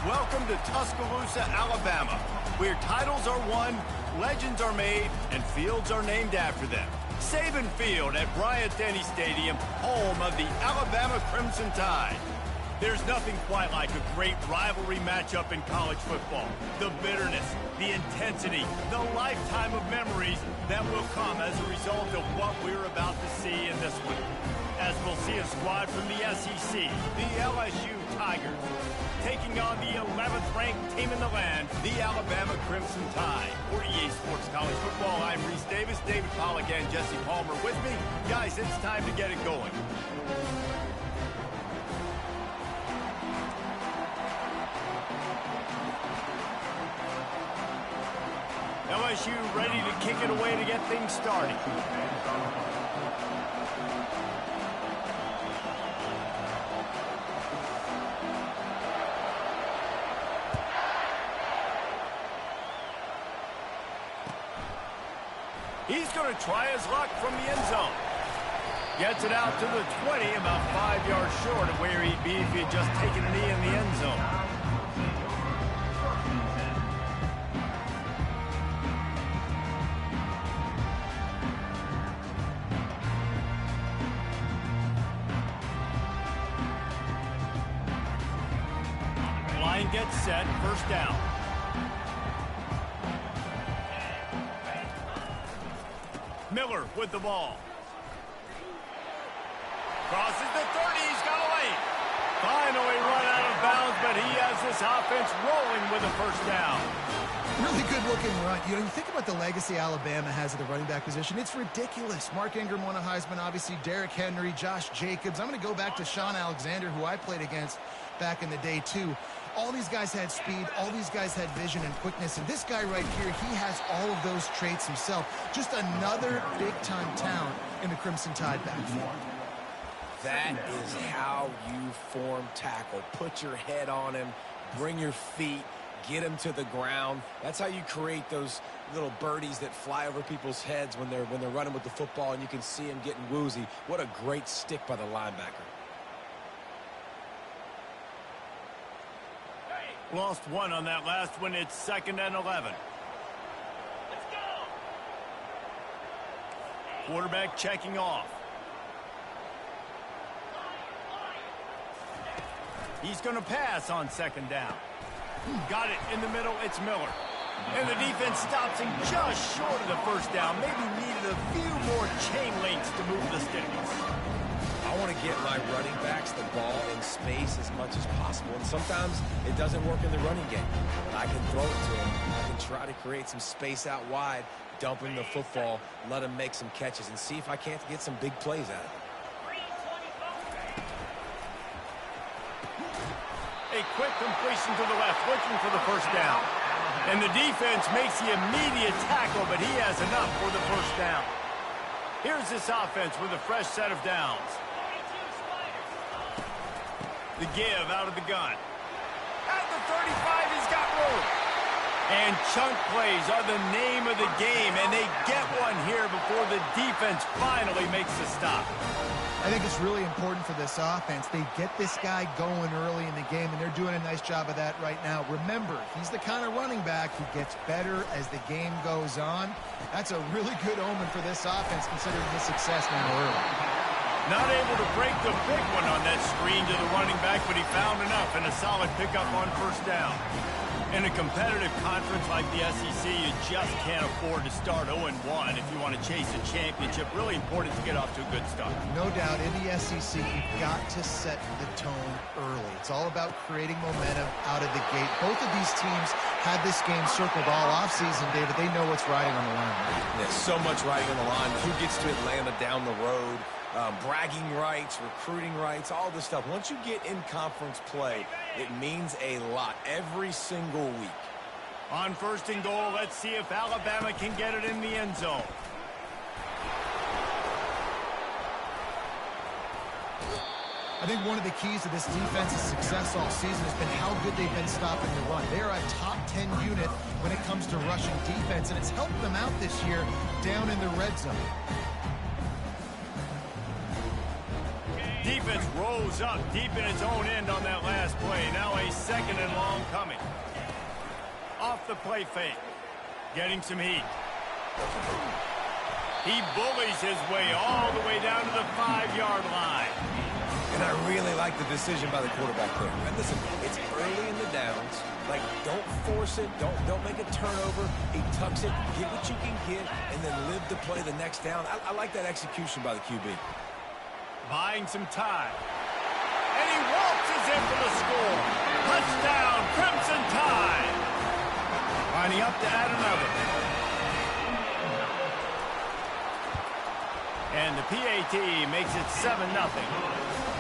Welcome to Tuscaloosa, Alabama, where titles are won, legends are made, and fields are named after them. Saban Field at Bryant-Denny Stadium, home of the Alabama Crimson Tide. There's nothing quite like a great rivalry matchup in college football. The bitterness, the intensity, the lifetime of memories that will come as a result of what we're about to see in this one. As we'll see a squad from the SEC, the LSU Tigers, taking on the 11th ranked team in the land, the Alabama Crimson Tide. For EA Sports College Football, I'm Reese Davis, David Pollack, and Jesse Palmer with me. Guys, it's time to get it going. LSU ready to kick it away to get things started. He's going to try his luck from the end zone. Gets it out to the 20, about 5 yards short of where he'd be if he had just taken a knee in the end zone. Line gets set, first down. Miller with the ball. Crosses the 30, he's got away. Finally run out of bounds, but he has this offense rolling with a first down. Really good looking run. You think about the legacy Alabama has at the running back position. It's ridiculous. Mark Ingram won a Heisman, obviously Derrick Henry, Josh Jacobs. I'm going to go back to Sean Alexander, who I played against back in the day too. All these guys had speed, all these guys had vision and quickness, and this guy right here, he has all of those traits himself. Just another big-time talent in the Crimson Tide backfield. That is how you form tackle. Put your head on him, bring your feet, get him to the ground. That's how you create those little birdies that fly over people's heads when they're running with the football, and you can see him getting woozy. What a great stick by the linebacker. Lost one on that last one. It's 2nd and 11. Let's go. Quarterback checking off. He's going to pass on 2nd down. Got it in the middle. It's Miller. And the defense stops him just short of the first down. Maybe needed a few more chain links to move the sticks. I want to get my running backs the ball in space as much as possible. And sometimes it doesn't work in the running game. But I can throw it to him. I can try to create some space out wide, dump him the football, let him make some catches, and see if I can't get some big plays out of him. A quick completion to the left, looking for the first down. And the defense makes the immediate tackle, but he has enough for the first down. Here's this offense with a fresh set of downs. The give out of the gun. At the 35, he's got room. And chunk plays are the name of the game, and they get one here before the defense finally makes the stop. I think it's really important for this offense. They get this guy going early in the game, and they're doing a nice job of that right now. Remember, he's the kind of running back who gets better as the game goes on. That's a really good omen for this offense, considering his success now early. Not able to break the big one on that screen to the running back, but he found enough and a solid pickup on first down. In a competitive conference like the SEC, you just can't afford to start 0-1 if you want to chase a championship. Really important to get off to a good start. No doubt, in the SEC, you've got to set the tone early. It's all about creating momentum out of the gate. Both of these teams had this game circled all offseason, David. They know what's riding on the line. There's so much riding on the line. Who gets to Atlanta down the road? Bragging rights, recruiting rights, all this stuff. Once you get in conference play, it means a lot every single week. On 1st and goal, let's see if Alabama can get it in the end zone. I think one of the keys to this defense's success all season has been how good they've been stopping the run. They are a top 10 unit when it comes to rushing defense, and it's helped them out this year down in the red zone. Defense rose up deep in its own end on that last play. Now a 2nd and long coming. Off the play fake. Getting some heat. He bullies his way all the way down to the 5-yard line. And I really like the decision by the quarterback there. And listen, it's early in the downs. Like, don't force it. Don't make a turnover. He tucks it, get what you can get, and then live to play the next down. I like that execution by the QB. Buying some time. And he waltzes in for the score. Touchdown, Crimson Tide. Lining up to add another. And the PAT makes it 7-0.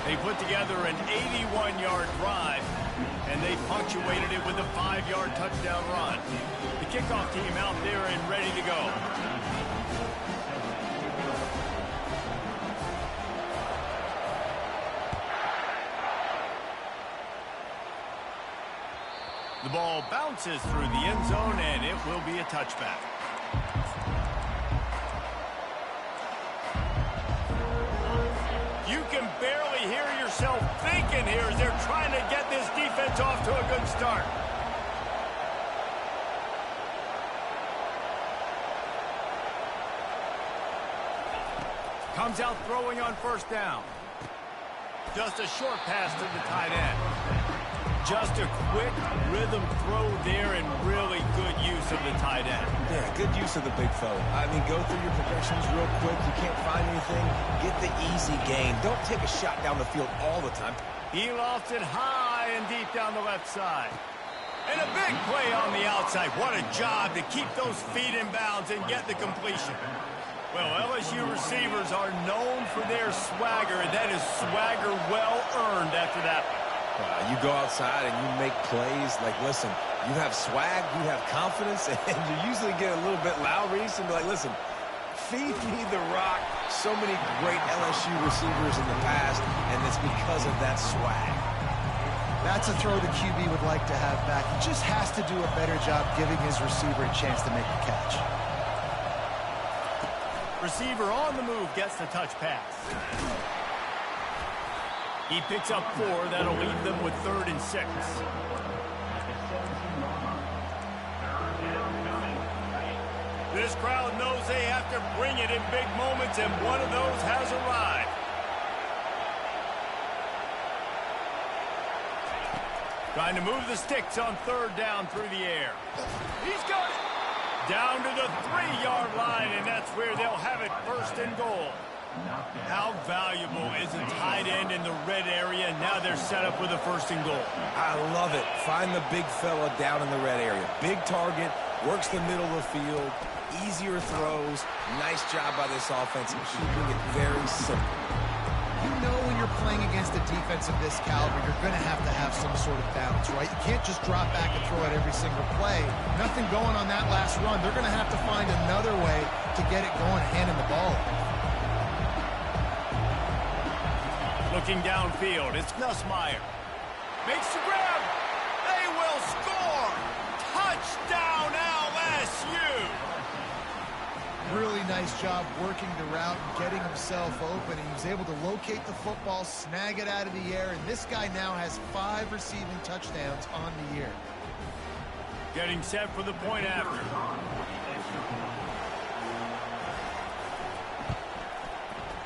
They put together an 81-yard drive, and they punctuated it with a 5-yard touchdown run. The kickoff team out there and ready to go. The ball bounces through the end zone, and it will be a touchback. You can barely hear yourself thinking here as they're trying to get this defense off to a good start. Comes out throwing on 1st down. Just a short pass to the tight end. Just a quick rhythm throw there and really good use of the tight end. Yeah, good use of the big fella. I mean, go through your progressions real quick. You can't find anything. Get the easy gain. Don't take a shot down the field all the time. He lofts it high and deep down the left side. And a big play on the outside. What a job to keep those feet in bounds and get the completion. Well, LSU receivers are known for their swagger, and that is swagger well earned after that. You go outside and you make plays. Like, listen, you have swag, you have confidence, and you usually get a little bit loud, Reese, and be like, listen, feed me the rock. So many great LSU receivers in the past, and it's because of that swag. That's a throw the QB would like to have back. He just has to do a better job giving his receiver a chance to make the catch. Receiver on the move gets the touch pass. He picks up 4. That'll leave them with 3rd and 6. This crowd knows they have to bring it in big moments, and one of those has arrived. Trying to move the sticks on 3rd down through the air. He's got it. Down to the 3-yard line, and that's where they'll have it 1st and goal. How valuable is a tight end in the red area? Now they're set up with a 1st and goal. I love it. Find the big fella down in the red area. Big target, works the middle of the field, easier throws. Nice job by this offense in keeping it very simple. You know when you're playing against a defense of this caliber, you're going to have some sort of balance, right? You can't just drop back and throw it every single play. Nothing going on that last run. They're going to have to find another way to get it going, handing the ball. Looking downfield, it's Nussmeier. Makes the grab. They will score. Touchdown, LSU. Really nice job working the route and getting himself open. He was able to locate the football, snag it out of the air, and this guy now has 5 receiving touchdowns on the year. Getting set for the point after.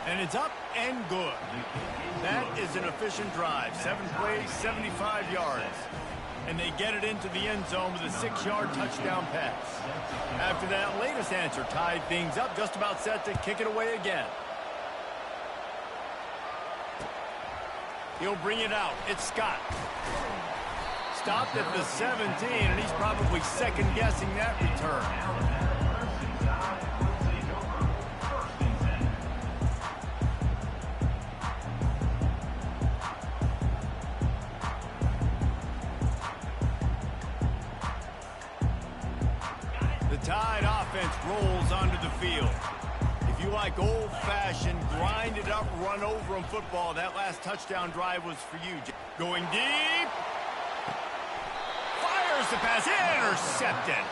And it's up and good. That is an efficient drive. 7 plays, 75 yards. And they get it into the end zone with a 6-yard touchdown pass. After that latest answer tied things up, just about set to kick it away again. He'll bring it out. It's Scott. Stopped at the 17, and he's probably second-guessing that return. Tide offense rolls onto the field. If you like old-fashioned, grind-it-up, run-over-'em football, that last touchdown drive was for you. Going deep. Fires the pass. Intercepted.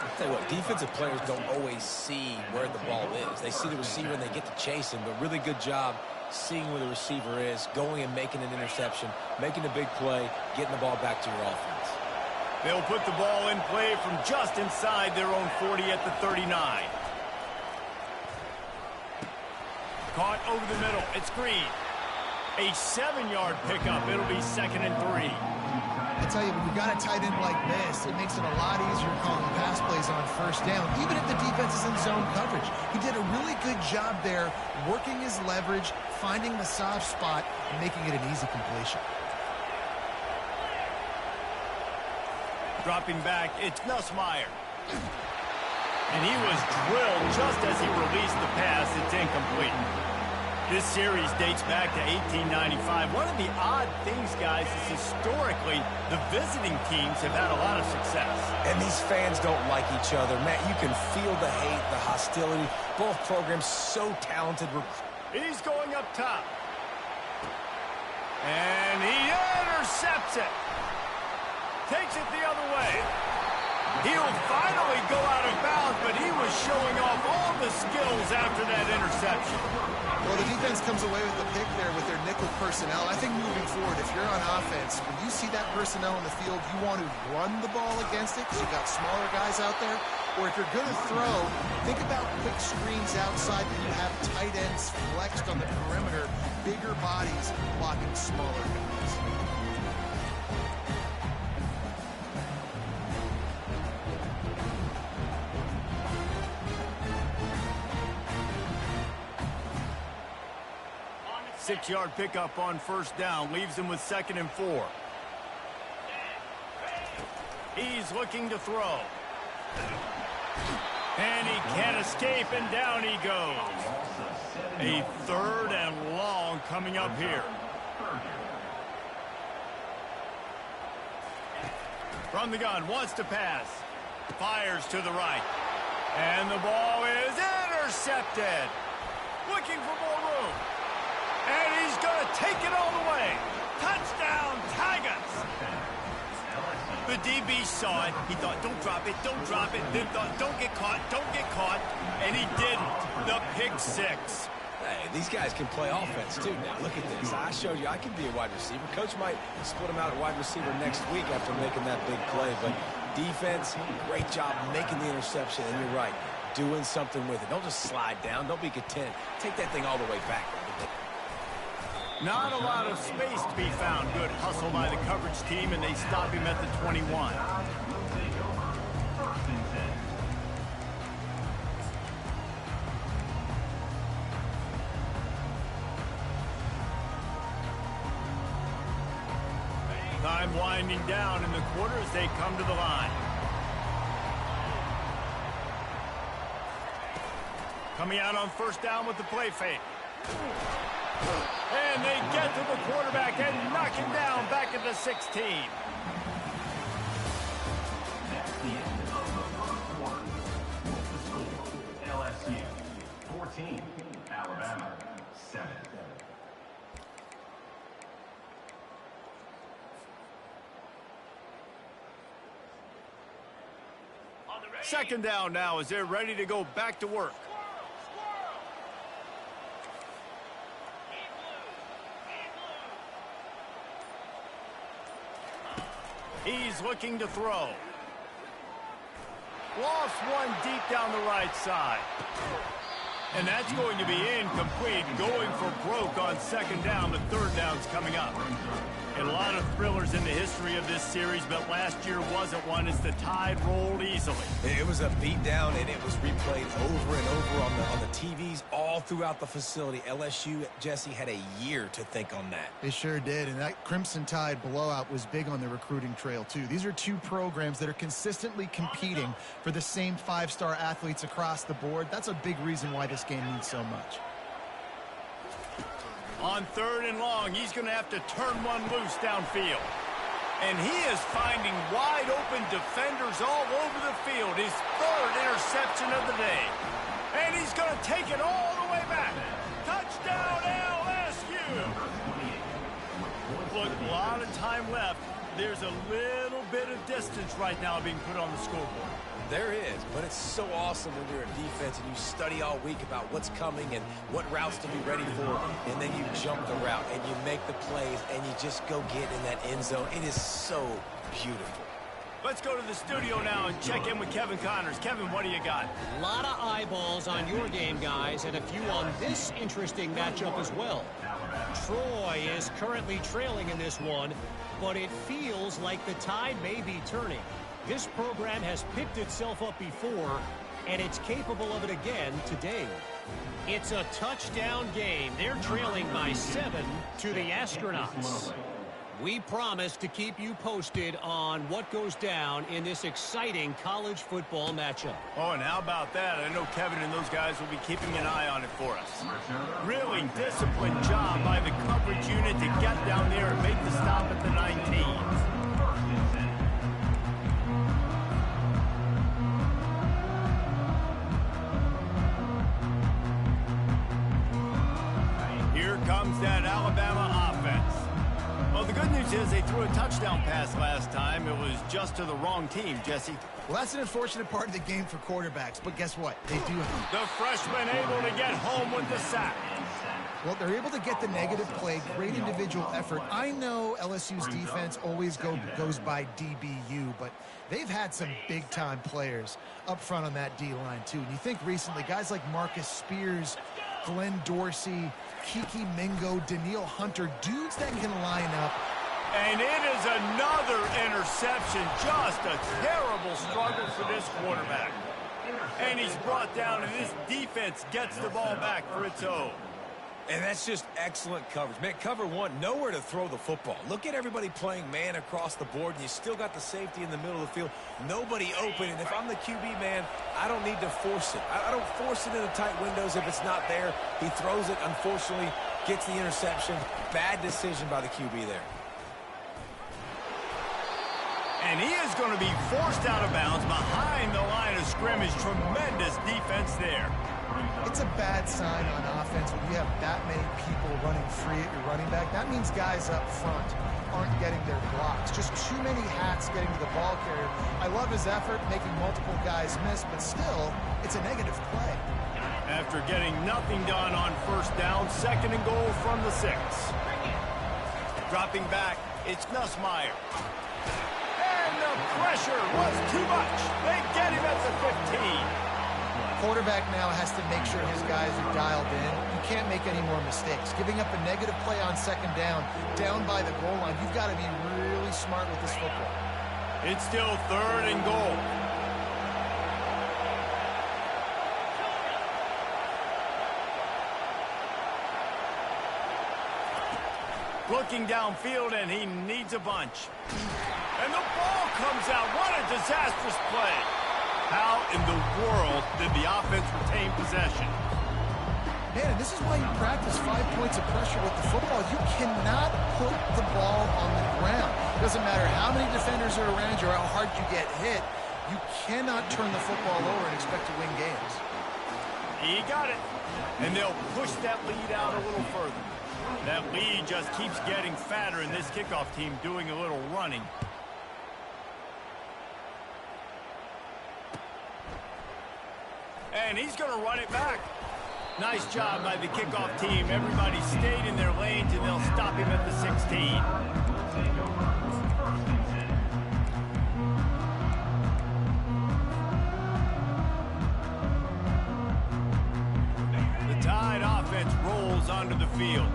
I'll tell you what, defensive players don't always see where the ball is. They see the receiver and they get to chase him, but really good job seeing where the receiver is, going and making an interception, making a big play, getting the ball back to your offense. They'll put the ball in play from just inside their own 40 at the 39. Caught over the middle. It's Green. A 7-yard pickup. It'll be 2nd and 3. I tell you, when you got a tight end like this, it makes it a lot easier calling pass plays on first down, even if the defense is in zone coverage. He did a really good job there, working his leverage, finding the soft spot, and making it an easy completion. Dropping back, it's Nussmeier. And he was drilled just as he released the pass. It's incomplete. This series dates back to 1895. One of the odd things, guys, is historically the visiting teams have had a lot of success. And these fans don't like each other. Matt, you can feel the hate, the hostility. Both programs so talented. He's going up top. And he intercepts it. Takes it the other way. He'll finally go out of bounds, but he was showing off all the skills after that interception. Well, the defense comes away with the pick there with their nickel personnel. I think moving forward, if you're on offense, when you see that personnel in the field, you want to run the ball against it because you've got smaller guys out there. Or if you're going to throw, think about quick screens outside when you have tight ends flexed on the perimeter, bigger bodies blocking smaller guys. Six-yard pickup on first down. Leaves him with 2nd and 4. He's looking to throw. And he can't escape, and down he goes. A 3rd and long coming up here. From the gun, wants to pass. Fires to the right. And the ball is intercepted. Looking for more room. And he's going to take it all the way. Touchdown, Tigers. The DB saw it. He thought, don't drop it, don't drop it. Then thought, don't get caught, don't get caught. And he didn't. The pick 6. Hey, these guys can play offense, too. Now, look at this. I showed you I can be a wide receiver. Coach might split him out at wide receiver next week after making that big play. But defense, great job making the interception. And you're right, doing something with it. Don't just slide down. Don't be content. Take that thing all the way back. Not a lot of space to be found. Good hustle by the coverage team, and they stop him at the 21. Time winding down in the quarter as they come to the line. Coming out on first down with the play fake. And they get to the quarterback and knock him down back at the 16. LSU 14, Alabama 7. Second down now as they're ready to go back to work. He's looking to throw. Lost one deep down the right side. And that's going to be incomplete. Going for broke on second down. The third down's coming up. And a lot of thrillers in the history of this series, but last year wasn't one as the Tide rolled easily. It was a beatdown, and it was replayed over and over on the TVs all throughout the facility. LSU, Jesse, had a year to think on that. They sure did, and that Crimson Tide blowout was big on the recruiting trail, too. These are two programs that are consistently competing for the same 5-star athletes across the board. That's a big reason why this game means so much. On third and long, he's going to have to turn one loose downfield. And he is finding wide open defenders all over the field. His 3rd interception of the day. And he's going to take it all the way back. Touchdown, LSU! Look, a lot of time left. There's a little bit of distance right now being put on the scoreboard. There is, but it's so awesome when you're a defense and you study all week about what's coming and what routes to be ready for, and then you jump the route and you make the plays and you just go get in that end zone. It is so beautiful. Let's go to the studio now and check in with Kevin Connors. Kevin, what do you got? A lot of eyeballs on your game, guys, and a few on this interesting matchup as well. Troy is currently trailing in this one, but it feels like the tide may be turning. This program has picked itself up before, and it's capable of it again today. It's a touchdown game. They're trailing by 7 to the Astronauts. We promise to keep you posted on what goes down in this exciting college football matchup. Oh, and how about that? I know Kevin and those guys will be keeping an eye on it for us. Really disciplined job by the coverage unit to get down there and make the stop at the 19. Here comes that Alabama offense. Well, the good news is they threw a touchdown pass last time. It was just to the wrong team, Jesse. Well, that's an unfortunate part of the game for quarterbacks, but guess what? They do have The freshman able to get home with the sack. Well, they're able to get the negative play, great individual effort. I know LSU's defense always goes by DBU, but they've had some big-time players up front on that D-line, too. And you think recently, guys like Marcus Spears, Glenn Dorsey, Kiki Mingo, Daniil Hunter, dudes that can line up. And it is another interception. Just a terrible struggle for this quarterback. And he's brought down, and this defense gets the ball back for its own. And that's just excellent coverage. Man, cover one, nowhere to throw the football. Look at everybody playing man across the board, and you still got the safety in the middle of the field. Nobody open, and if I'm the QB, man, I don't need to force it. I don't force it into tight windows if it's not there. He throws it, unfortunately, gets the interception. Bad decision by the QB there. And he is going to be forced out of bounds behind the line of scrimmage. Tremendous defense there. It's a bad sign on offense when you have that many people running free at your running back. That means guys up front aren't getting their blocks. Just too many hats getting to the ball carrier. I love his effort, making multiple guys miss, but still, it's a negative play. After getting nothing done on first down, 2nd and goal from the 6. Dropping back, it's Nussmeier. And the pressure was too much. They get him at the 15. Quarterback now has to make sure his guys are dialed in. You can't make any more mistakes. Giving up a negative play on 2nd down by the goal line, you've got to be really smart with this football. It's still 3rd and goal. Looking downfield, and he needs a bunch. And the ball comes out. What a disastrous play. How in the world did the offense retain possession? Man, and this is why you practice 5 points of pressure with the football. You cannot put the ball on the ground. It doesn't matter how many defenders are around you or how hard you get hit. You cannot turn the football over and expect to win games. He got it. And they'll push that lead out a little further. That lead just keeps getting fatter, and this kickoff team doing a little running. And he's going to run it back. Nice job by the kickoff team. Everybody stayed in their lanes, and they'll stop him at the 16. The Tide offense rolls onto the field.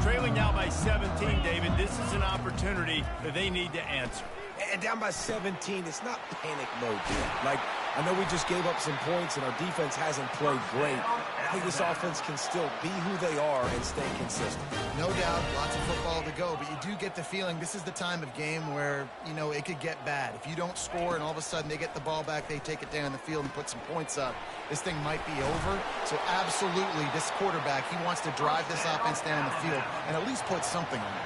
Trailing now by 17, David. This is an opportunity that they need to answer. And down by 17, it's not panic mode. Like, I know we just gave up some points and our defense hasn't played great. I think this offense can still be who they are and stay consistent. No doubt, lots of football to go, but you do get the feeling this is the time of game where, you know, it could get bad. If you don't score and all of a sudden they get the ball back, they take it down the field and put some points up, this thing might be over. So absolutely, this quarterback, he wants to drive this offense down the field and at least put something on it.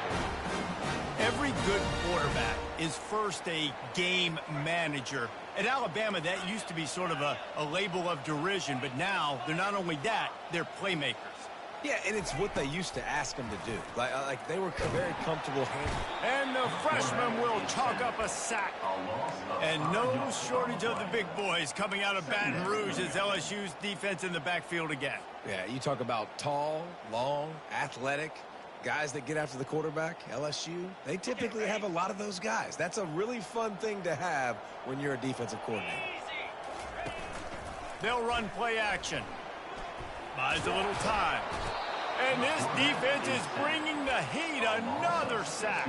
Every good quarterback is first a game manager. At Alabama, that used to be sort of a label of derision, but now they're not only that, they're playmakers. Yeah, and it's what they used to ask them to do. Like they were very comfortable handling. And the freshman will chalk up a sack. And no shortage of the big boys coming out of Baton Rouge as LSU's defense in the backfield again. Yeah, you talk about tall, long, athletic, guys that get after the quarterback, LSU, they typically have a lot of those guys. That's a really fun thing to have when you're a defensive coordinator. They'll run play action. Buys a little time. And this defense is bringing the heat. Another sack.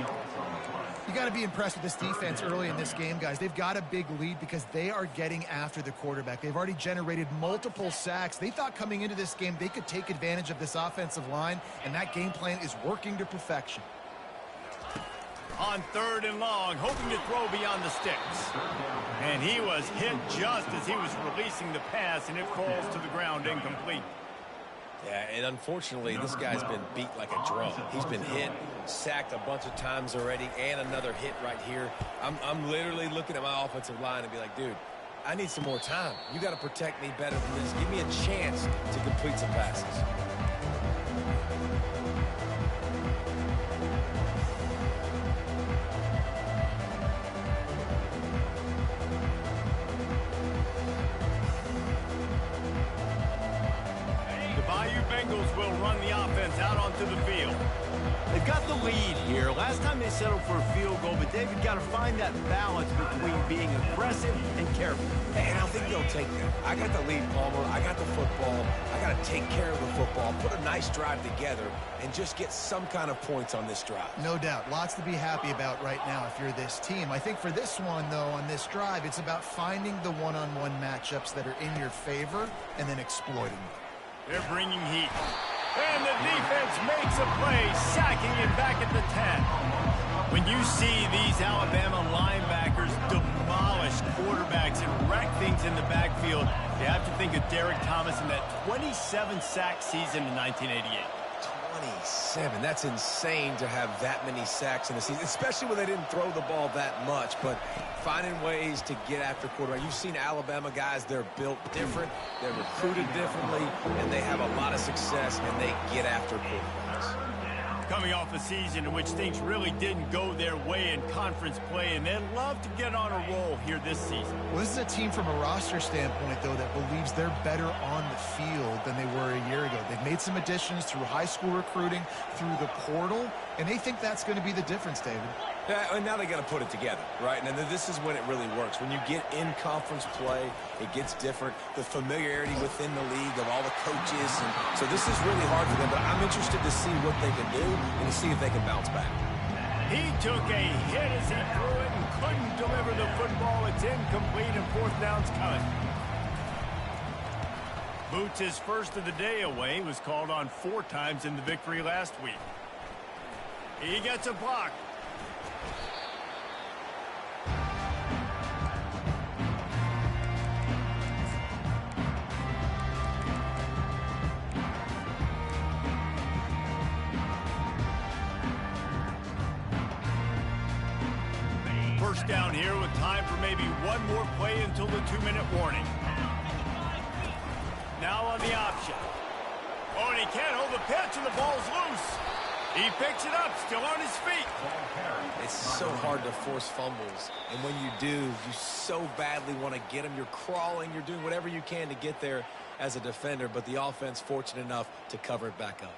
You got to be impressed with this defense early in this game, guys. They've got a big lead because they are getting after the quarterback. They've already generated multiple sacks. They thought coming into this game they could take advantage of this offensive line, and that game plan is working to perfection. On 3rd and long, hoping to throw beyond the sticks. And he was hit just as he was releasing the pass, and it falls to the ground incomplete. Yeah, and unfortunately, this guy's been beat like a drum. He's been hit, sacked a bunch of times already, and another hit right here. I'm literally looking at my offensive line and be like, dude, I need some more time. You got to protect me better than this. Give me a chance to complete some passes. Bengals will run the offense out onto the field. They've got the lead here. Last time they settled for a field goal, but David got to find that balance between being aggressive and careful. And I think they'll take that. I got the lead, Palmer. I got the football. I got to take care of the football, put a nice drive together, and just get some kind of points on this drive. No doubt. Lots to be happy about right now if you're this team. I think for this one, though, on this drive, it's about finding the one-on-one matchups that are in your favor and then exploiting them. They're bringing heat. And the defense makes a play, sacking him back at the 10. When you see these Alabama linebackers demolish quarterbacks and wreck things in the backfield, you have to think of Derek Thomas in that 27-sack season in 1988. 27. That's insane to have that many sacks in a season, especially when they didn't throw the ball that much. But finding ways to get after quarterback. You've seen Alabama guys, they're built different, they're recruited differently, and they have a lot of success, and they get after quarterbacks. Coming off a season in which things really didn't go their way in conference play, and they'd love to get on a roll here this season. Well, this is a team from a roster standpoint, though, that believes they're better on the field than they were a year ago. They've made some additions through high school recruiting, through the portal, and they think that's going to be the difference, David. Yeah, and now they got to put it together, right? And then this is when it really works. When you get in conference play, it gets different. The familiarity within the league of all the coaches. And so this is really hard for them, but I'm interested to see what they can do and to see if they can bounce back. He took a hit as he threw it and couldn't deliver the football. It's incomplete and 4th down's coming. Boots' first of the day away was called on 4 times in the victory last week. He gets a block. First down here with time for maybe one more play until the 2-minute warning. Now on the option. Oh, and he can't hold the pitch, and the ball's loose. He picks it up, still on his feet. It's so hard to force fumbles, and when you do, you so badly want to get them. You're crawling, you're doing whatever you can to get there as a defender, but the offense fortunate enough to cover it back up.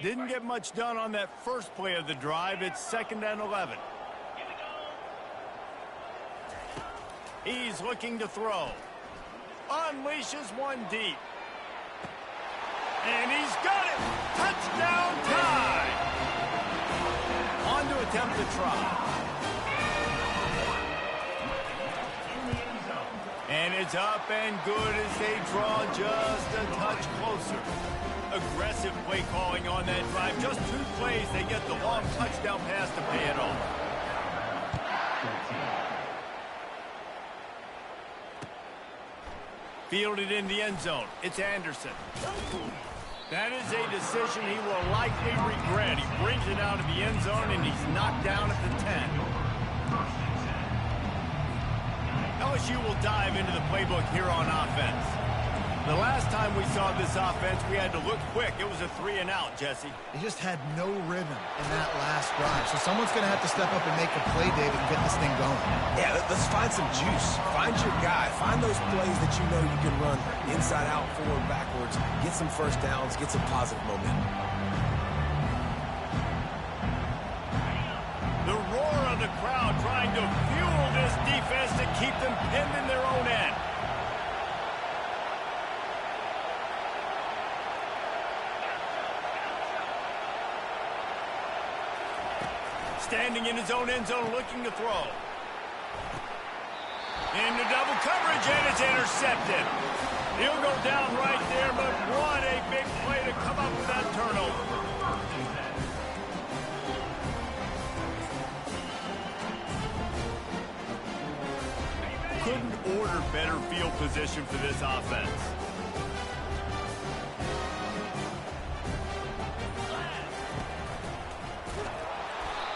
Didn't get much done on that first play of the drive. It's 2nd and 11. He's looking to throw. Unleashes one deep. And he's got it. Touchdown tie. On to attempt the try. And it's up and good as they draw just a touch closer. Aggressive play calling on that drive. Just 2 plays, they get the long touchdown pass to pay it off. Fielded in the end zone. It's Anderson. That is a decision he will likely regret. He brings it out of the end zone, and he's knocked down at the 10. LSU will dive into the playbook here on offense. The last time we saw this offense, we had to look quick. It was a 3-and-out, Jesse. They just had no rhythm in that last drive. So someone's going to have to step up and make a play, David, and get this thing going. Yeah, let's find some juice. Find your guy. Find those plays that you know you can run inside out, forward, backwards. Get some first downs. Get some positive momentum. The roar of the crowd trying to fuel this defense to keep them pinned in their own end. Standing in his own end zone, looking to throw. Into double coverage, and it's intercepted. He'll go down right there, but what a big play to come up with that turnover. Couldn't order better field position for this offense.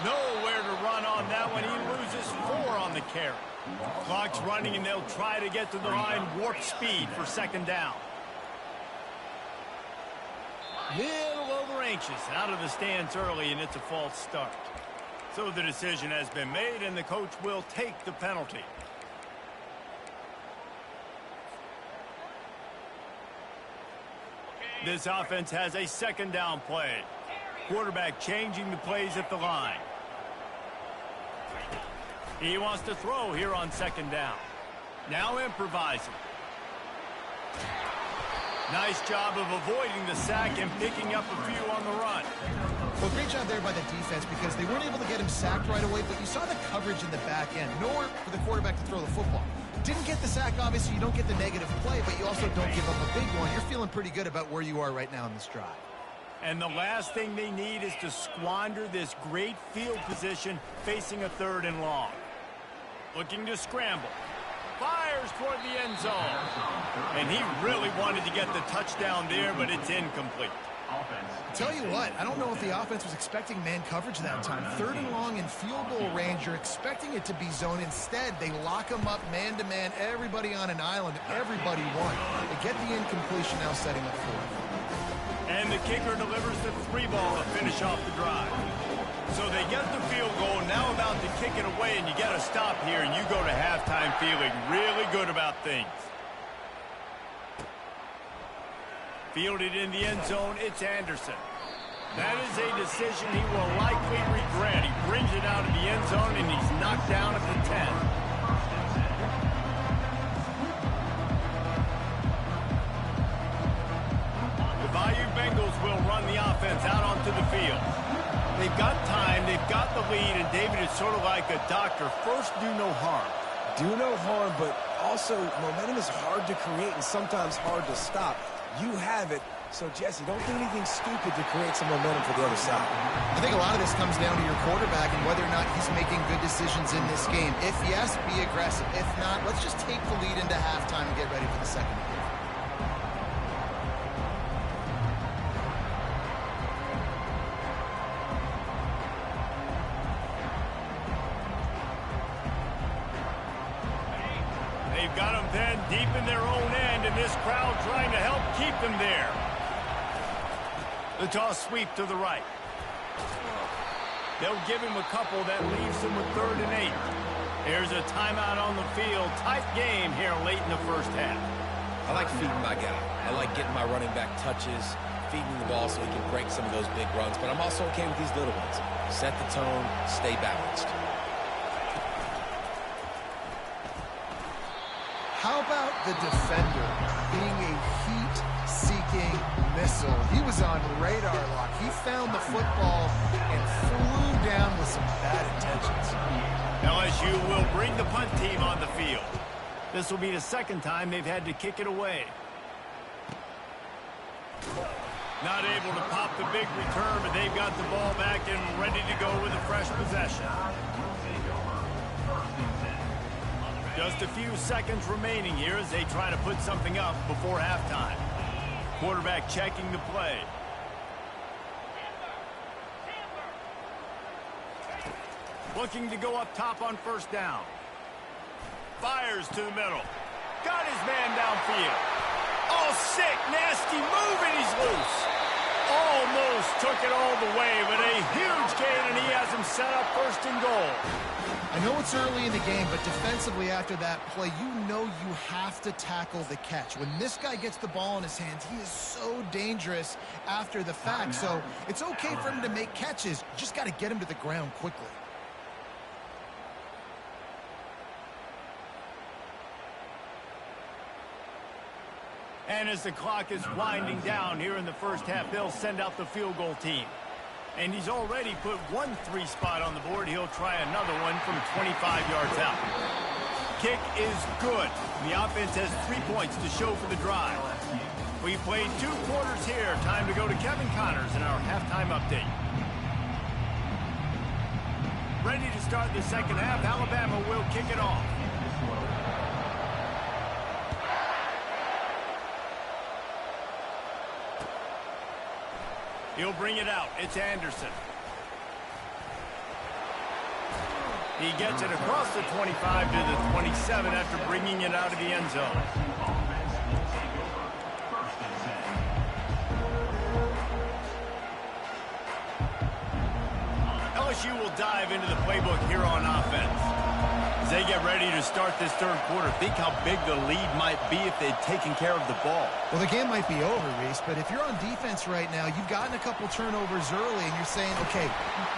Nowhere to run on that one. He loses 4 on the carry. Clock's running, and they'll try to get to the line warp speed for second down. Little over anxious, out of the stands early, and it's a false start. So the decision has been made, and the coach will take the penalty. This offense has a second down play. Quarterback changing the plays at the line. He wants to throw here on second down. Now improvising. Nice job of avoiding the sack and picking up a few on the run. Well, great job there by the defense because they weren't able to get him sacked right away, but you saw the coverage in the back end. Nowhere for the quarterback to throw the football. Didn't get the sack, obviously. You don't get the negative play, but you also don't give up a big one. You're feeling pretty good about where you are right now in this drive. And the last thing they need is to squander this great field position facing a 3rd and long. Looking to scramble. Fires toward the end zone. And he really wanted to get the touchdown there, but it's incomplete. Tell you what, I don't know if the offense was expecting man coverage that time. 3rd and long in field goal range, you're expecting it to be zone. Instead, they lock them up man-to-man, everybody on an island, everybody won. They get the incompletion, now setting up 4th. And the kicker delivers the 3-ball to finish off the drive. So they get the field goal, now about to kick it away, and you got to stop here, and you go to halftime feeling really good about things. Fielded in the end zone, it's Anderson. That is a decision he will likely regret. He brings it out of the end zone, and he's knocked down at the 10. The Bayou Bengals will run the offense out onto the field. They've got time, they've got the lead, and David is sort of like a doctor. First, do no harm. Do no harm, but also momentum is hard to create and sometimes hard to stop. You have it, so Jesse, don't do anything stupid to create some momentum for the other side. I think a lot of this comes down to your quarterback and whether or not he's making good decisions in this game. If yes, be aggressive. If not, let's just take the lead into halftime and get ready for the second half. They've got them then deep in their own end, and this crowd trying to help keep them there. The toss sweep to the right. They'll give him a couple. That leaves him with 3rd and 8. There's a timeout on the field. Tight game here late in the first half. I like feeding my guy. I like getting my running back touches, feeding the ball so he can break some of those big runs, but I'm also okay with these little ones. Set the tone, stay balanced. How about the defender being a heat-seeking missile? He was on radar lock. He found the football and flew down with some bad intentions. LSU will bring the punt team on the field. This will be the second time they've had to kick it away. Not able to pop the big return, but they've got the ball back and ready to go with a fresh possession. Just a few seconds remaining here as they try to put something up before halftime. Quarterback checking the play. Looking to go up top on first down. fires to the middle. Got his man downfield. Oh, sick, nasty move, and he's loose. Almost took it all the way, but a huge gain, and he has him set up first and goal. I know it's early in the game, but defensively after that play, you know you have to tackle the catch. When this guy gets the ball in his hands, he is so dangerous after the fact. So it's okay for him to make catches. You just got to get him to the ground quickly. And as the clock is winding down here in the first half, they'll send out the field goal team. And he's already put 1 3 spot on the board. He'll try another one from 25 yards out. Kick is good. The offense has 3 points to show for the drive. We played 2 quarters here. Time to go to Kevin Connors in our halftime update. Ready to start the second half. Alabama will kick it off. He'll bring it out. It's Anderson. He gets it across the 25 to the 27 after bringing it out of the end zone. LSU will dive into the playbook here on offense. As they get ready to start this third quarter, think how big the lead might be if they'd taken care of the ball. Well, the game might be over, Reese, but if you're on defense right now, you've gotten a couple turnovers early, and you're saying, okay,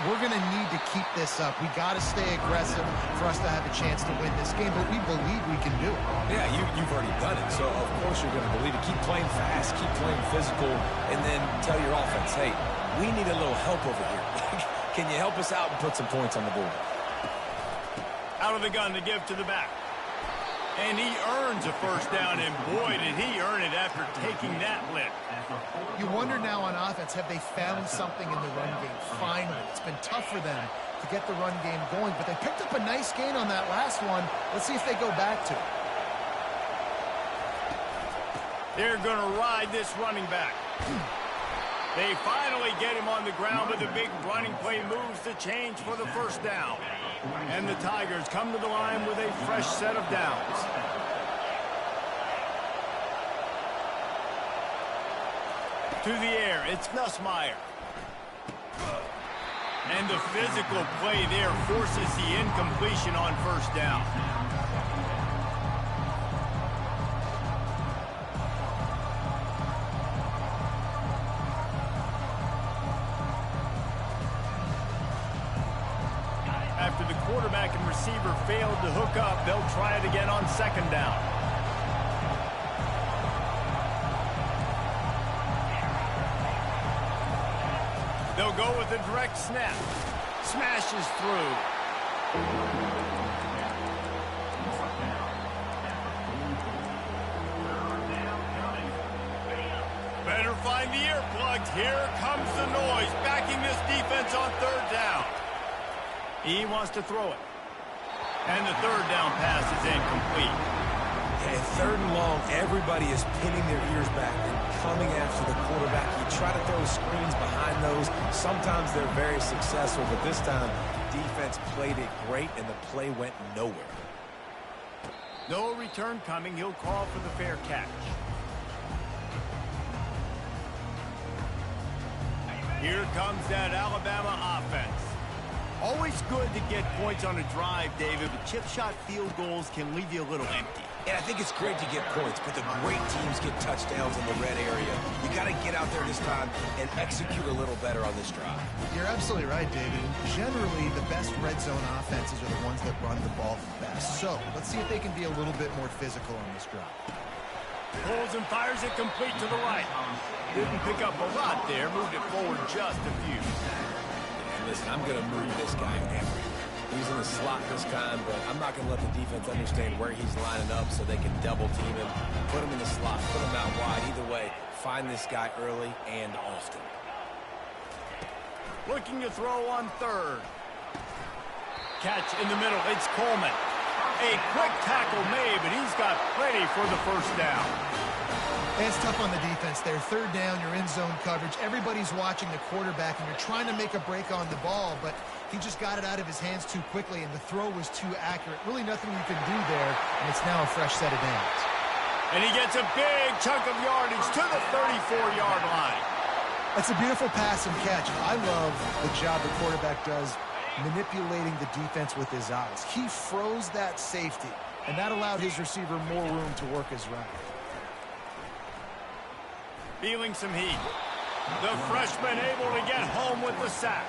we're going to need to keep this up. We got to stay aggressive for us to have a chance to win this game, but we believe we can do it. Yeah, you've already done it, so of course you're going to believe it. Keep playing fast, keep playing physical, and then tell your offense, hey, we need a little help over here. Can you help us out and put some points on the board? Out of the gun to give to the back. And he earns a first down, and boy, did he earn it after taking that lick. You wonder now on offense, have they found something in the run game? Finally. It's been tough for them to get the run game going, but they picked up a nice gain on that last one. Let's see if they go back to it. They're going to ride this running back. They finally get him on the ground, but the big running play moves the change for the first down. And the Tigers come to the line with a fresh set of downs. To the air, it's Nussmeier. And the physical play there forces the incompletion on first down. After the quarterback and receiver failed to hook up, they'll try it again on second down. They'll go with a direct snap. Smashes through. Better find the earplugs. Here comes the noise, backing this defense on third down. He wants to throw it. And the third down pass is incomplete. And third and long, everybody is pinning their ears back and coming after the quarterback. You try to throw screens behind those. Sometimes they're very successful, but this time, defense played it great, and the play went nowhere. No return coming. He'll call for the fair catch. Here comes that Alabama offense. Always good to get points on a drive, David, but chip shot field goals can leave you a little empty. And I think it's great to get points, but the great teams get touchdowns in the red area. You got to get out there this time and execute a little better on this drive. You're absolutely right, David. Generally, the best red zone offenses are the ones that run the ball the best. So let's see if they can be a little bit more physical on this drive. Pulls and fires it complete to the right. Didn't pick up a lot there. Moved it forward just a few. Listen, I'm going to move this guy everywhere. He's in the slot this time, but I'm not going to let the defense understand where he's lining up so they can double team him, put him in the slot, put him out wide. Either way, find this guy early and often. Looking to throw on third. Catch in the middle. It's Coleman. A quick tackle made, but he's got plenty for the first down. And it's tough on the defense there. Third down, you're in zone coverage. Everybody's watching the quarterback, and you're trying to make a break on the ball, but he just got it out of his hands too quickly, and the throw was too accurate. Really nothing you can do there, and it's now a fresh set of downs. And he gets a big chunk of yardage to the 34-yard line. That's a beautiful pass and catch. I love the job the quarterback does manipulating the defense with his eyes. He froze that safety, and that allowed his receiver more room to work his route. Feeling some heat. The freshman able to get home with the sack.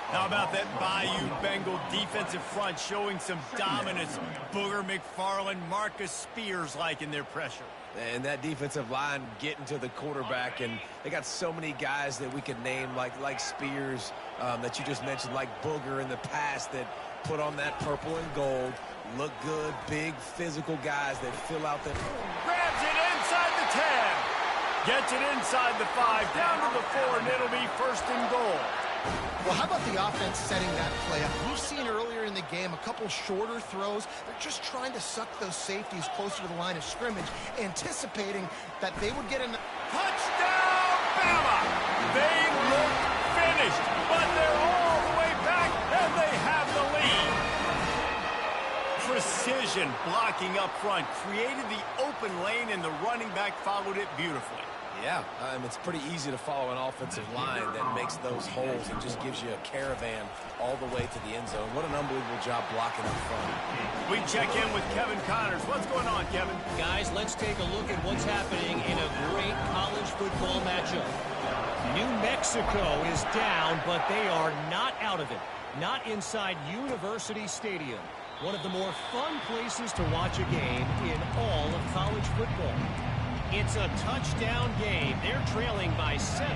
How about that Bayou Bengal defensive front showing some dominance? Booger McFarland, Marcus Spears like in their pressure. And that defensive line getting to the quarterback, and they got so many guys that we could name like Spears that you just mentioned, like Booger in the past, that put on that purple and gold, look good, big physical guys that fill out that. Grabs it inside the 10. Gets it inside the 5, down to the 4, and it'll be first and goal. Well, how about the offense setting that play up? We've seen earlier in the game a couple shorter throws. They're just trying to suck those safeties closer to the line of scrimmage, anticipating that they would get a touchdown, Bama! They look finished, but they're all the way back, and they have the lead. Precision blocking up front created the open lane, and the running back followed it beautifully. Yeah, it's pretty easy to follow an offensive line that makes those holes and just gives you a caravan all the way to the end zone. What an unbelievable job blocking up front. We check in with Kevin Connors. What's going on, Kevin? Guys, let's take a look at what's happening in a great college football matchup. New Mexico is down, but they are not out of it. Not inside University Stadium. One of the more fun places to watch a game in all of college football. It's a touchdown game. They're trailing by 7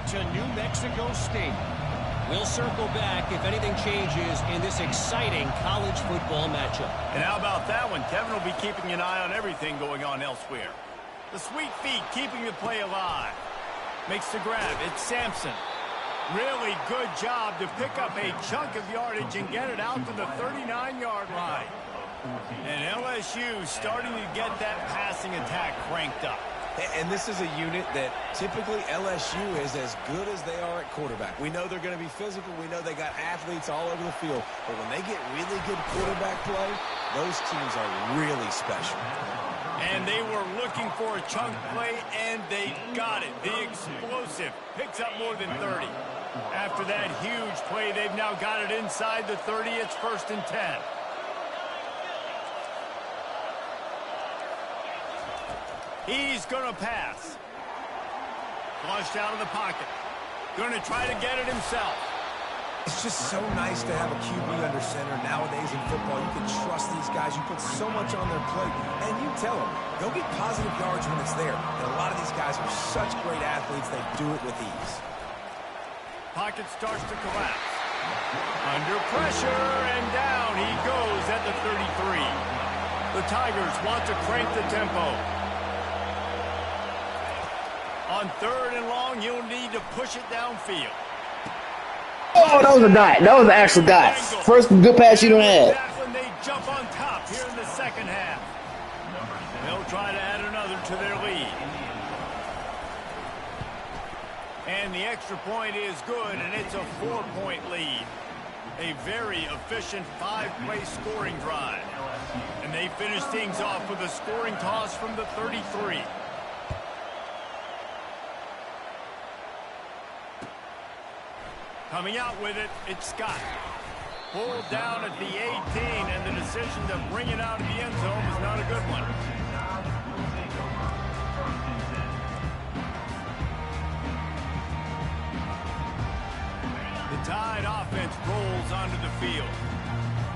to New Mexico State. We'll circle back if anything changes in this exciting college football matchup. And how about that one? Kevin will be keeping an eye on everything going on elsewhere. The sweet feet keeping the play alive. Makes the grab. It's Sampson. Really good job to pick up a chunk of yardage and get it out to the 39-yard line. And LSU starting to get that passing attack cranked up. And this is a unit that typically LSU is as good as they are at quarterback. We know they're going to be physical. We know they got athletes all over the field. But when they get really good quarterback play, those teams are really special. And they were looking for a chunk play, and they got it. The explosive picks up more than 30. After that huge play, they've now got it inside the 30. It's first and 10. He's going to pass. Flushed out of the pocket. Going to try to get it himself. It's just so nice to have a QB under center. Nowadays in football, you can trust these guys. You put so much on their plate. And you tell them, go get positive yards when it's there. And a lot of these guys are such great athletes, they do it with ease. Pocket starts to collapse. Under pressure, and down he goes at the 33. The Tigers want to crank the tempo. On third and long, you'll need to push it downfield. Oh, that was a dot. That was an actual dot. First good pass you done had. That's when they jump on top here in the second half. They'll try to add another to their lead. And the extra point is good, and it's a 4-point lead. A very efficient 5-play scoring drive. And they finish things off with a scoring toss from the 33. Coming out with it, it's Scott. Pulled down at the 18, and the decision to bring it out of the end zone was not a good one. The Tide offense rolls onto the field.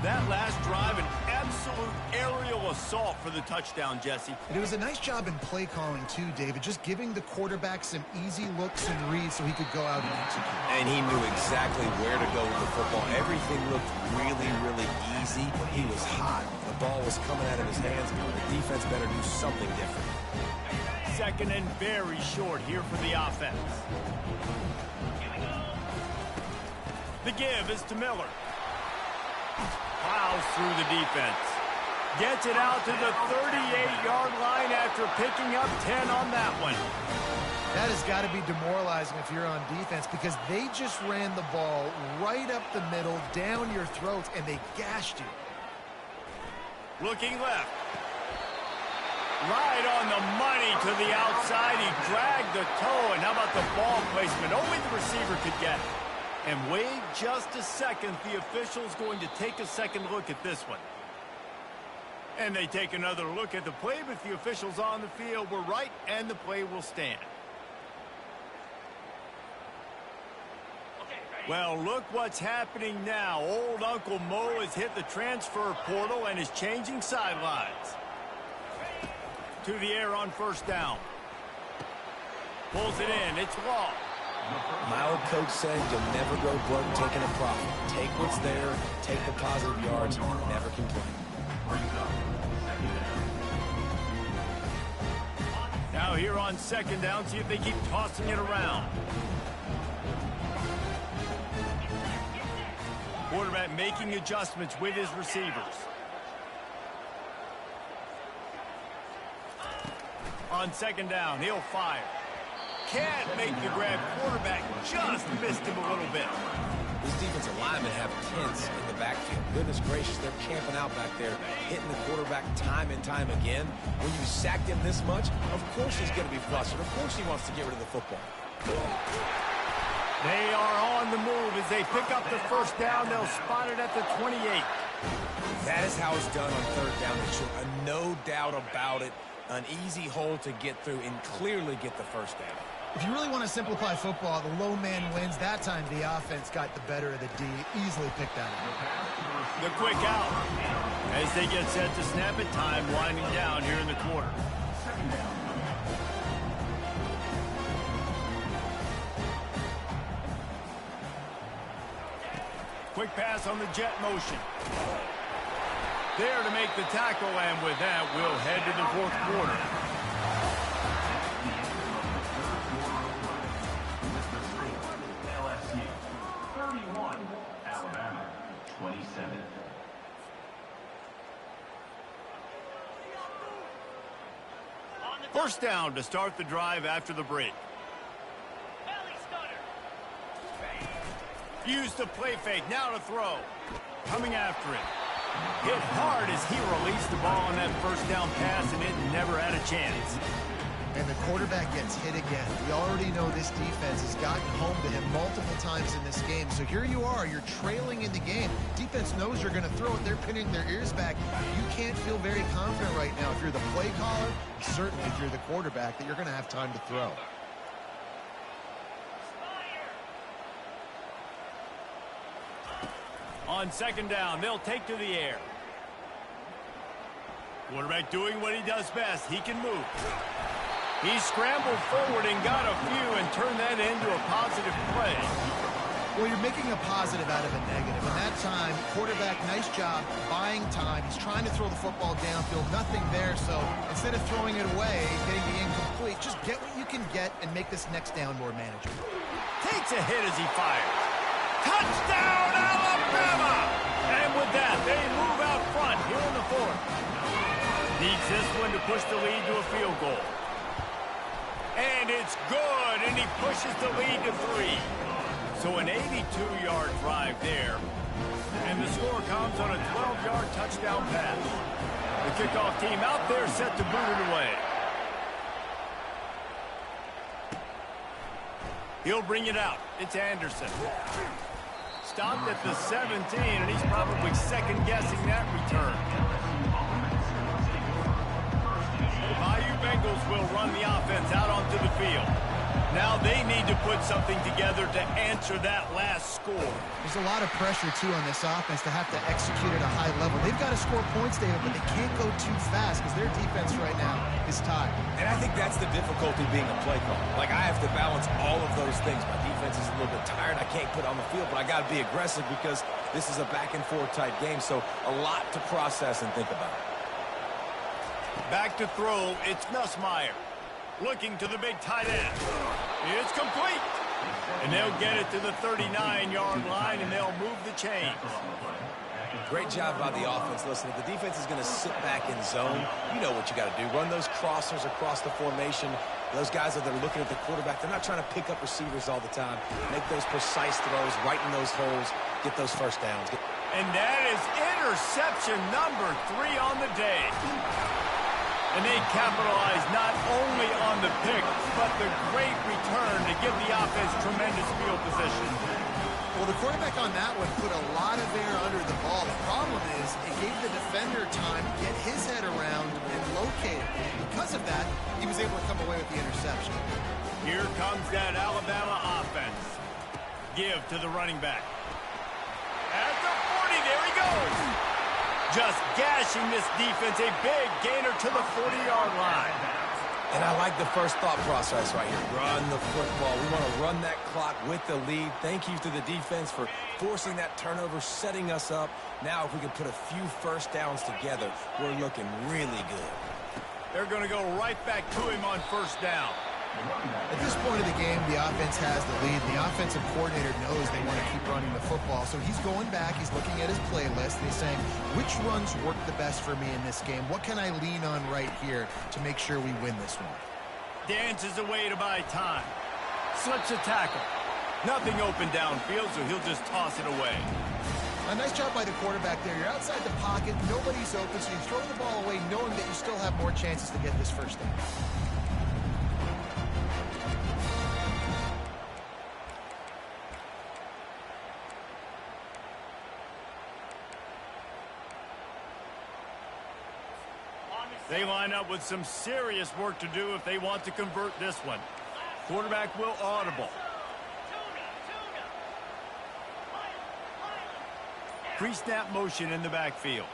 That last drive, an absolute aerial assault for the touchdown, Jesse. And it was a nice job in play calling, too, David, just giving the quarterback some easy looks and reads so he could go out and execute. And he knew exactly where to go with the football. Everything looked really, really easy. He was hot. The ball was coming out of his hands. The defense better do something different. Second and very short here for the offense. The give is to Miller. Plows through the defense. Gets it out to the 38-yard line after picking up 10 on that one. That has got to be demoralizing if you're on defense because they just ran the ball right up the middle, down your throats, and they gashed you. Looking left. Right on the money to the outside. He dragged the toe, and how about the ball placement? Only the receiver could get it. And wait just a second. The official's going to take a second look at this one. And they take another look at the play, but the officials on the field were right, and the play will stand. Well, look what's happening now. Old Uncle Mo has hit the transfer portal and is changing sidelines. To the air on first down. Pulls it in. It's Law. My old coach said you'll never go broke taking a profit. Take what's there, take the positive yards, never complain. Now here on second down, see if they keep tossing it around. Quarterback making adjustments with his receivers. On second down, he'll fire. Can't make the grab. Quarterback just missed him a little bit. These defensive linemen have tents in the backfield. Goodness gracious, they're camping out back there, hitting the quarterback time and time again. When you sacked him this much, of course he's going to be flustered. Of course he wants to get rid of the football. They are on the move as they pick up the first down. They'll spot it at the 28. That is how it's done on third down. No doubt about it. An easy hole to get through and clearly get the first down. If you really want to simplify football, the low man wins. That time the offense got the better of the D. Easily picked that up. The quick out. As they get set to snap it, time winding down here in the quarter. Quick pass on the jet motion. There to make the tackle, and with that, we'll head to the fourth quarter. LSU 31, Alabama 27. First down to start the drive after the break. Use the play fake, now to throw. Coming after it. Hit hard as he released the ball on that first down pass, and it never had a chance. And the quarterback gets hit again. We already know this defense has gotten home to him multiple times in this game. So here you are, you're trailing in the game. Defense knows you're going to throw it. They're pinning their ears back. You can't feel very confident right now if you're the play caller, certainly if you're the quarterback, that you're going to have time to throw. On second down, they'll take to the air. Quarterback doing what he does best. He can move. He scrambled forward and got a few and turned that into a positive play. Well, you're making a positive out of a negative. And that time, quarterback, nice job buying time. He's trying to throw the football downfield. Nothing there, so instead of throwing it away, getting the incomplete, just get what you can get and make this next down more manageable. Takes a hit as he fires. Touchdown, Alabama! And with that, they move out front here in the fourth. Needs this one to push the lead to a field goal. And it's good, and he pushes the lead to 3. So an 82-yard drive there. And the score comes on a 12-yard touchdown pass. The kickoff team out there set to boot it away. He'll bring it out. It's Anderson. Stopped at the 17, and he's probably second-guessing that return. The Bayou Bengals will run the offense out onto the field. Now they need to put something together to answer that last score. There's a lot of pressure, too, on this offense to have to execute at a high level. They've got to score points, David, but they can't go too fast because their defense right now is tired. And I think that's the difficulty being a play caller. Like, I have to balance all of those things. My defense is a little bit tired. I can't put on the field, but I got to be aggressive because this is a back-and-forth type game, so a lot to process and think about. Back to throw, it's Nussmeier. Looking to the big tight end. It's complete. And they'll get it to the 39-yard line, and they'll move the chains. Great job by the offense. Listen, if the defense is going to sit back in zone, you know what you got to do. Run those crossers across the formation. Those guys that are looking at the quarterback, they're not trying to pick up receivers all the time. Make those precise throws, right in those holes, get those first downs. And that is interception number 3 on the day. And they capitalize not only on the pick, but the great return to give the offense tremendous field position. Well, the quarterback on that one put a lot of air under the ball. The problem is it gave the defender time to get his head around and locate it. Because of that, he was able to come away with the interception. Here comes that Alabama offense. Give to the running back. At the 40, there he goes. Just gashing this defense, a big gainer to the 40-yard line. And I like the first thought process right here. Run the football. We want to run that clock with the lead. Thank you to the defense for forcing that turnover, setting us up. Now if we can put a few first downs together, we're looking really good. They're going to go right back to him on first down. At this point of the game, the offense has the lead. The offensive coordinator knows they want to keep running the football, so he's going back. He's looking at his playlist, and he's saying, which runs work the best for me in this game? What can I lean on right here to make sure we win this one? Dances away to buy time. Slips a tackle. Nothing open downfield, so he'll just toss it away. A nice job by the quarterback there. You're outside the pocket. Nobody's open, so you throw the ball away knowing that you still have more chances to get this first down. They line up with some serious work to do if they want to convert this one. Quarterback will audible. Pre-snap motion in the backfield.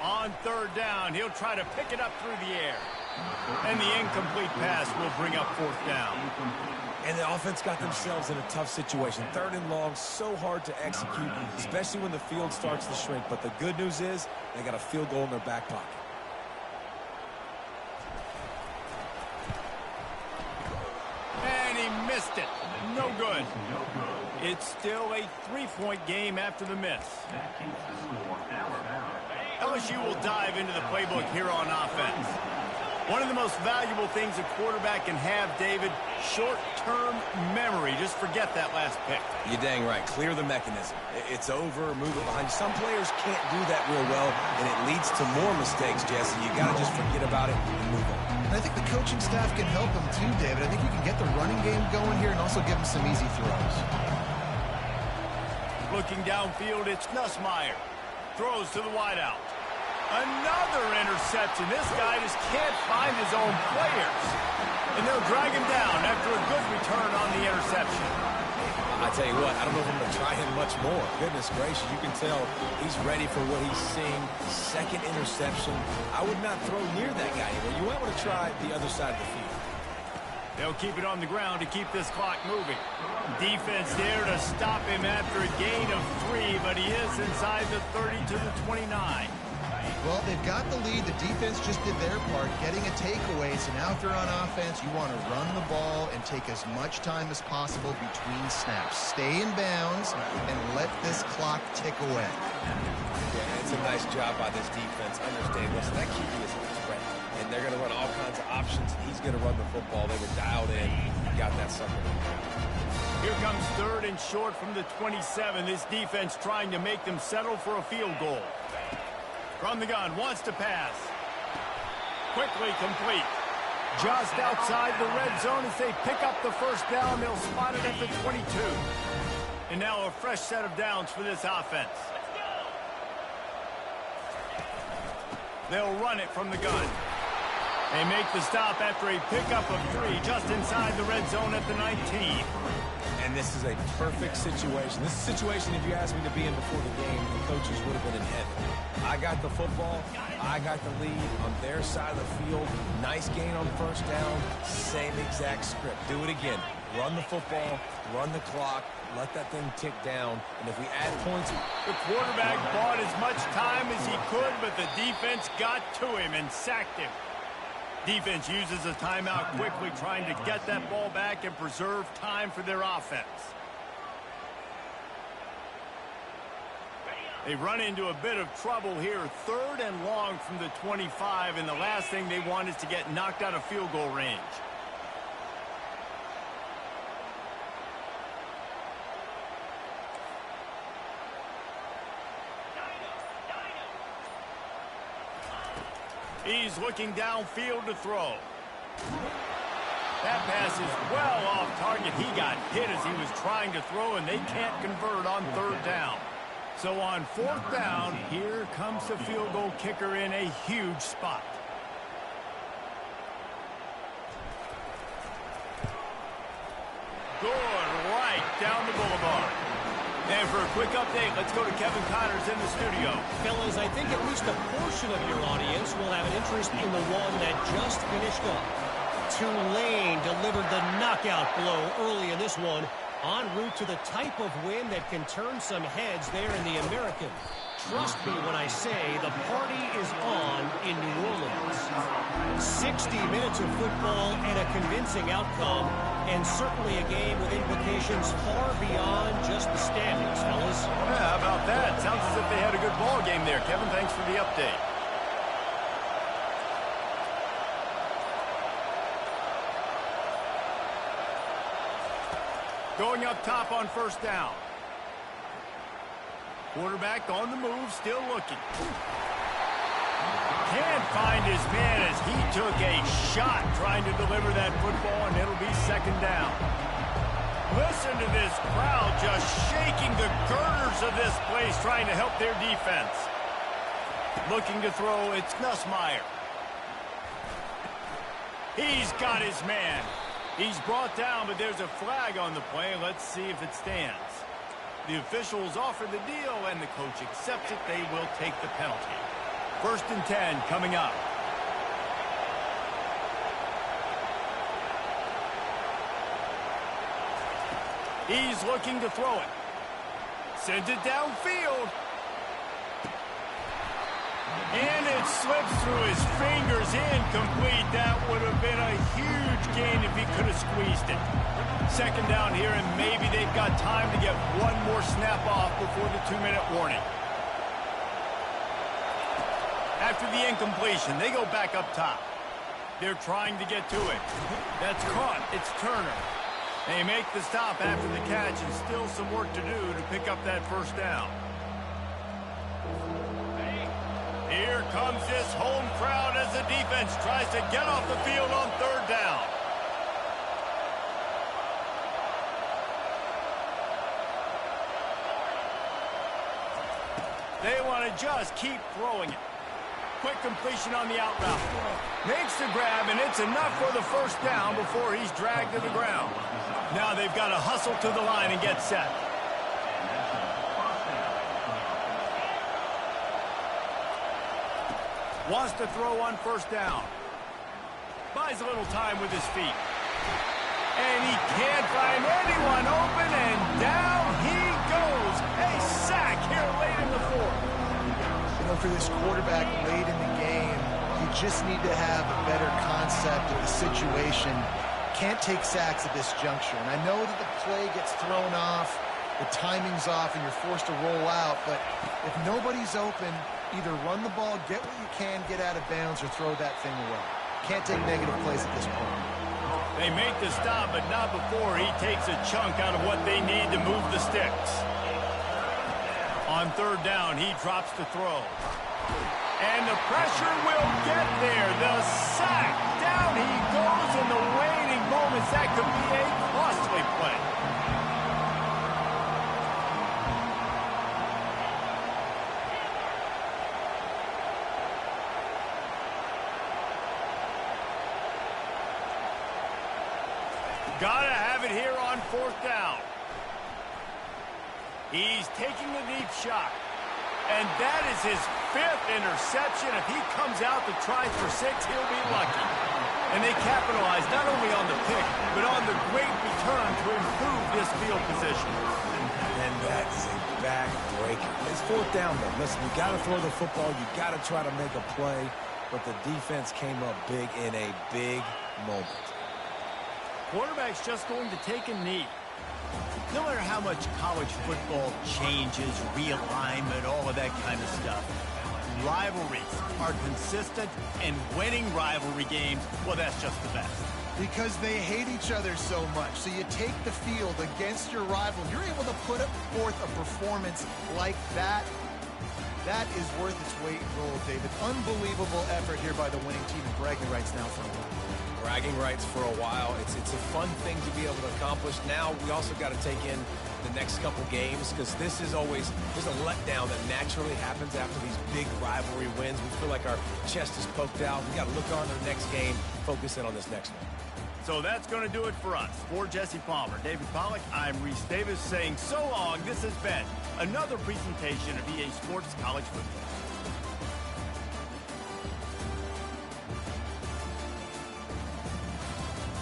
On third down, he'll try to pick it up through the air. And the incomplete pass will bring up fourth down. And the offense got themselves in a tough situation. Third and long, so hard to execute, especially when the field starts to shrink. But the good news is they got a field goal in their back pocket. And he missed it. No good. It's still a 3-point game after the miss. LSU will dive into the playbook here on offense. One of the most valuable things a quarterback can have, David, short-term memory. Just forget that last pick. You're dang right. Clear the mechanism. It's over, move it behind you. Some players can't do that real well, and it leads to more mistakes, Jesse. You got to just forget about it and move on. And I think the coaching staff can help him too, David. I think we can get the running game going here and also give him some easy throws. Looking downfield, it's Nussmeier. Throws to the wideout. Another interception. This guy just can't find his own players. And they'll drag him down after a good return on the interception. I tell you what, I don't know if I'm going to try him much more. Goodness gracious, you can tell he's ready for what he's seeing. Second interception. I would not throw near that guy anymore. You might want to try the other side of the field. They'll keep it on the ground to keep this clock moving. Defense there to stop him after a gain of 3, but he is inside the 30 to the 29. Well, they've got the lead. The defense just did their part, getting a takeaway. So now if they're on offense, you want to run the ball and take as much time as possible between snaps. Stay in bounds and let this clock tick away. Yeah, it's a nice job by this defense. Understand, listen, that QB is a threat. And they're going to run all kinds of options. He's going to run the football. They were dialed in. Got that sucker. Here comes third and short from the 27. This defense trying to make them settle for a field goal. From the gun, wants to pass. Quickly complete. Just outside the red zone as they pick up the first down. They'll spot it at the 22. And now a fresh set of downs for this offense. They'll run it from the gun. They make the stop after a pickup of 3 just inside the red zone at the 19. And this is a perfect situation. This is a situation, if you asked me to be in before the game, the coaches would have been in heaven. I got the football. I got the lead on their side of the field. Nice gain on first down. Same exact script. Do it again. Run the football. Run the clock. Let that thing tick down. And if we add points... The quarterback bought as much time as he could, but the defense got to him and sacked him. Defense uses a timeout quickly, trying to get that ball back and preserve time for their offense. They run into a bit of trouble here, 3rd and long from the 25, and the last thing they want is to get knocked out of field goal range. He's looking downfield to throw. That pass is well off target. He got hit as he was trying to throw, and they can't convert on 3rd down. So on 4th down, here comes the field goal kicker in a huge spot. Good, right down the boulevard. And for a quick update, let's go to Kevin Connors in the studio. Fellas, I think at least a portion of your audience will have an interest in the one that just finished up. Tulane delivered the knockout blow early in this one, en route to the type of win that can turn some heads there in the American. Trust me when I say the party is on in New Orleans. 60 minutes of football and a convincing outcome, and certainly a game with implications far beyond just the standings, fellas. Yeah, how about that? Sounds as if they had a good ball game there. Kevin, thanks for the update. Going up top on 1st down. Quarterback on the move, still looking. Can't find his man as he took a shot trying to deliver that football, and it'll be 2nd down. Listen to this crowd just shaking the girders of this place trying to help their defense. Looking to throw, it's Nussmeier. He's got his man. He's brought down, but there's a flag on the play. Let's see if it stands. The officials offer the deal, and the coach accepts it. They will take the penalty. 1st and 10 coming up. He's looking to throw it. Sends it downfield. And it slips through his fingers, incomplete. That would have been a huge gain if he could have squeezed it. 2nd down here, and maybe they've got time to get one more snap off before the 2-minute warning. After the incompletion, they go back up top. They're trying to get to it. That's caught. It's Turner. They make the stop after the catch, and still some work to do to pick up that 1st down. Here comes this home crowd as the defense tries to get off the field on 3rd down. They want to just keep throwing it. Quick completion on the out route. Makes the grab, and it's enough for the 1st down before he's dragged to the ground. Now they've got to hustle to the line and get set. Wants to throw on 1st down. Buys a little time with his feet. And he can't find anyone open, and down he goes. A sack here late in the 4th. You know, for this quarterback late in the game, you just need to have a better concept of the situation. Can't take sacks at this juncture. And I know that the play gets thrown off, the timing's off, and you're forced to roll out. But if nobody's open, either run the ball, get what you can, get out of bounds, or throw that thing away. Can't take negative plays at this point. They make the stop, but not before he takes a chunk out of what they need to move the sticks. On 3rd down, he drops to throw. And the pressure will get there. The sack. Down he goes in the waning moments. That could be a costly play. Gotta have it here on 4th down. He's taking a deep shot. And that is his 5th interception. If he comes out to try for 6, he'll be lucky. And they capitalize not only on the pick, but on the great return to improve this field position. And that is a backbreaker. It's 4th down, though. Listen, you got to throw the football. You got to try to make a play. But the defense came up big in a big moment. Quarterback's just going to take a knee. No matter how much college football changes, realignment, all of that kind of stuff, rivalries are consistent, and winning rivalry games, well, that's just the best. Because they hate each other so much. So you take the field against your rival. You're able to put forth a performance like that. That is worth its weight in gold, David. Unbelievable effort here by the winning team, and bragging rights now for a while. Bragging rights for a while. It's a fun thing to be able to accomplish. Now we also got to take in the next couple games, because this is always just a letdown that naturally happens after these big rivalry wins. We feel like our chest is poked out. We got to look on to the next game, focus in on this next one. So that's going to do it for us. For Jesse Palmer, David Pollack, I'm Reese Davis saying so long. This has been another presentation of EA Sports College Football.